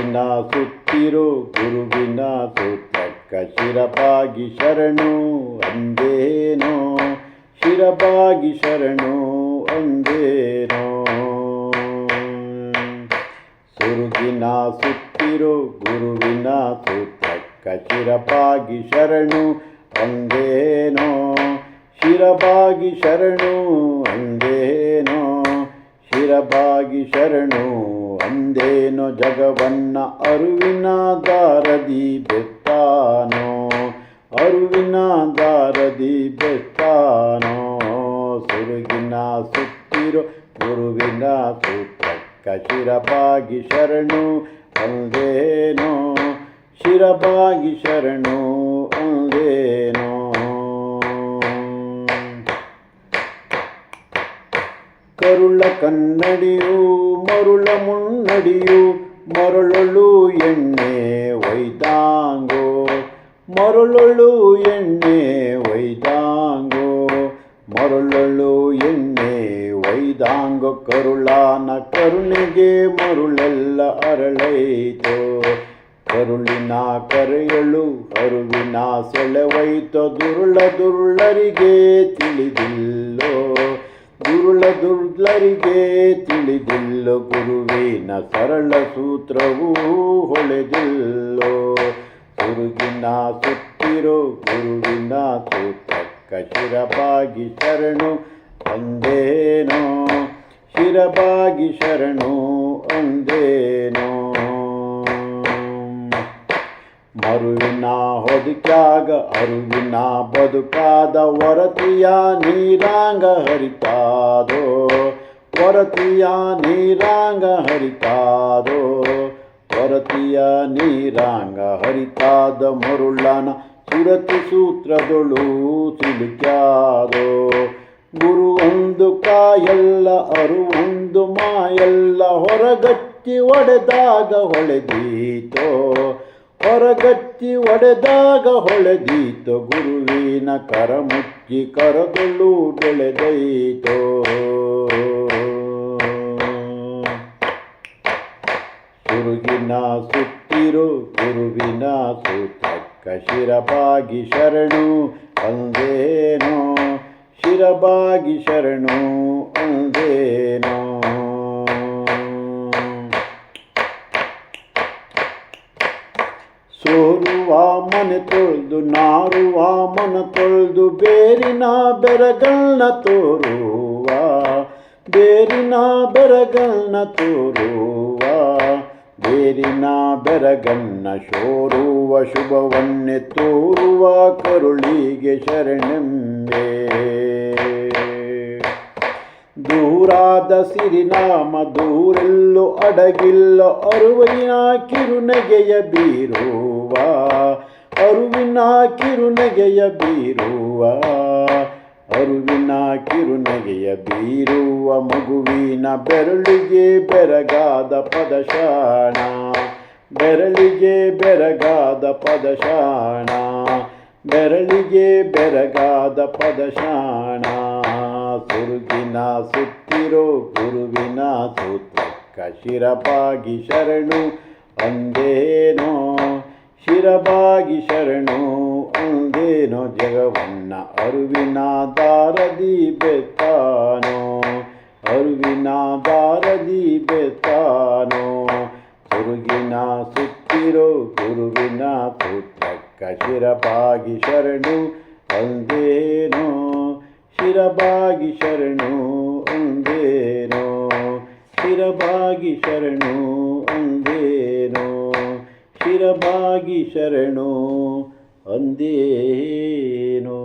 ಸುರುಗಿನ ಸುತ್ತಿರೋ ಗುರುವಿನ ಸೂತ್ರಕ್ಕ ಶಿರಬಾಗಿ ಶರಣು ಅಂದೇನೋ, ಶಿರಬಾಗಿ ಶರಣು ಅಂದೇನೋ. ಸುರುಗಿನ ಸುತ್ತಿರೋ ಗುರುವಿನ ಸೂತ್ರಕ್ಕ ಶಿರಬಾಗಿ ಶರಣು ಅಂದೇನೋ, ಶಿರಬಾಗಿ ಶರಣು ಅಂದೇನೋ, ಶಿರಬಾಗಿ ಶರಣು ಅಂದೇನೋ. ಜಗವನ್ನ ಅರುವಿನ ದಾರದಿ ಬೆತ್ತಾನೋ, ಅರುವಿನ ದಾರದಿ ಬೆತ್ತಾನೋ. ಸುರುಗಿನ ಸುತ್ತಿರೋ ಗುರುವಿನ ಸೂತ್ರಕ್ಕ ಶಿರಬಾಗಿ ಶರಣು ಅಂದೇನೋ, ಶಿರಬಾಗಿ ಶರಣು ಅಂದೇನೋ. ಕರುಳ ಕನ್ನಡಿಯು ಮರುಳ ಮುನ್ನಡಿಯು ಮರಳೊಳು ಎಣ್ಣೆ ಒಯ್ದಾಂಗೋ, ಮರಳೊಳು ಎಣ್ಣೆ ಒಯ್ದಾಂಗೋ, ಮರಳೊಳು ಎಣ್ಣೆ ಒಯ್ದಾಂಗೋ. ಕರುಳಾನ ಕರುಣೆಗೆ ಮರುಳೆಲ್ಲ ಅರಳೈತೋ, ಕರುಳಿನ ಕರೆಯಳು ಅರುವಿನ ಸೆಳೆವೈತೋ. ದುರುಳ ದುರುಳರಿಗೆ ತಿಳಿದಿಲ್ಲೋ, ದುರುಳ ದುರ್ಲರಿಗೆ ತಿಳಿದಿಲ್ಲೋ. ಗುರುವಿನ ಸರಳ ಸೂತ್ರವೂ ಹೊಳೆದಿಲ್ಲೋ. ಸುರುಗಿನ ಸುತ್ತಿರೋ ಗುರುವಿನ ಸೂತ್ರಕ್ಕ ಶಿರಬಾಗಿ ಶರಣು ಅಂದೇನೋ, ಶಿರಬಾಗಿ ಶರಣು ಅಂದೇನೋ. ಮರುವಿನ ಹೊದಿಕ್ಯಾಗ ಅರುವಿನ ಬದುಕಾದ ವರತಿಯ ನೀರಾಂಗ ಹರಿತಾದೋ, ವರತಿಯ ನೀರಾಂಗ ಹರಿತಾದೋ, ವರತಿಯ ನೀರಾಂಗ ಹರಿತಾದ. ಮರುಳನ ಸುರತಿ ಸೂತ್ರದೊಳು ಸಿಲುಕ್ಯಾದೋ. ಗುರು ಒಂದು ಕಾಯಲ್ಲ ಅರು ಒಂದು ಮಾಯಲ್ಲ, ಹೊರಗಟ್ಟಿ ಒಡೆದಾಗ ಹೊಳೆದೀತೋ, ಹೊರಗಟ್ಟಿ ಒಡೆದಾಗ ಹೊಳೆದೀತೋ. ಗುರುವಿನ ಕರ ಮುಚ್ಚಿ ಕರದೊಳು ಬೆಳೆದೈತೋ. ಸುರುಗಿನ ಸುತ್ತಿರೋ ಗುರುವಿನ ಸೂತ್ರಕ್ಕ ಶಿರಬಾಗಿ ಶರಣು ಅಂದೇನೋ, ಶಿರಬಾಗಿ ಶರಣು ಅಂದೇನೋ. ಸೋರುವ ಮನೆ ತೊಳೆದು ನಾರುವ ಮನ ತೊಳೆದು ಬೇರಿನ ಬೆರಗಳ್ನ ತೋರುವ, ಬೇರಿನ ಬೆರಗಳ್ನ ತೋರುವ, ಬೇರಿನ ಬೆರಗನ್ನ ಶೋರುವ. ಶುಭವನ್ನೇ ತೋರುವ ಕರುಳಿಗೆ ಶರಣೆಂಬೆ. ದೂರಾದ ಸಿರಿನಾಮ ದೂರೆಲ್ಲೋ ಅಡಗಿಲ್ಲ, ಅರುವಿನ ಕಿರುನಗೆಯ ಬೀರುವ, ಅರುವಿನ ಕಿರುನಗೆಯ ಬೀರುವ, ಅರುವಿನ ಕಿರುನಗೆಯ ಬೀರುವ. ಮಗುವಿನ ಬೆರಳಿಗೆ ಬೆರಗಾದ ಪದಶಾಣ, ಬೆರಳಿಗೆ ಬೆರಗಾದ ಪದಶಾಣ, ಬೆರಳಿಗೆ ಬೆರಗಾದ ಪದಶಾಣ. ಸುರುಗಿನ ಸುತ್ತಿರೋ ಗುರುವಿನ ಸೂತ್ರಕ್ಕ ಶಿರಬಾಗಿ ಶರಣು ಅಂದೇನೋ, ಶಿರಬಾಗಿ ಶರಣು ಅಂದೇನೋ. ಜಗವನ್ನ ಅರುವಿನ ದಾರದಿ ಬೆತ್ತಾನೋ, ಅರುವಿನ ದಾರದಿ ಬೆತ್ತಾನೋ. ಸುರುಗಿನ ಸುತ್ತಿರೋ ಗುರುವಿನ ಸೂತ್ರಕ್ಕ ಶಿರಬಾಗಿ ಶರಣು ಅಂದೇನೋ, ಶಿರಬಾಗಿ ಶರಣು ಅಂದೇನೋ, ಶಿರಬಾಗಿ ಶರಣು ಅಂದೇನೋ, ಶಿರಬಾಗಿ ಶರಣು ಅಂದೇನೋ.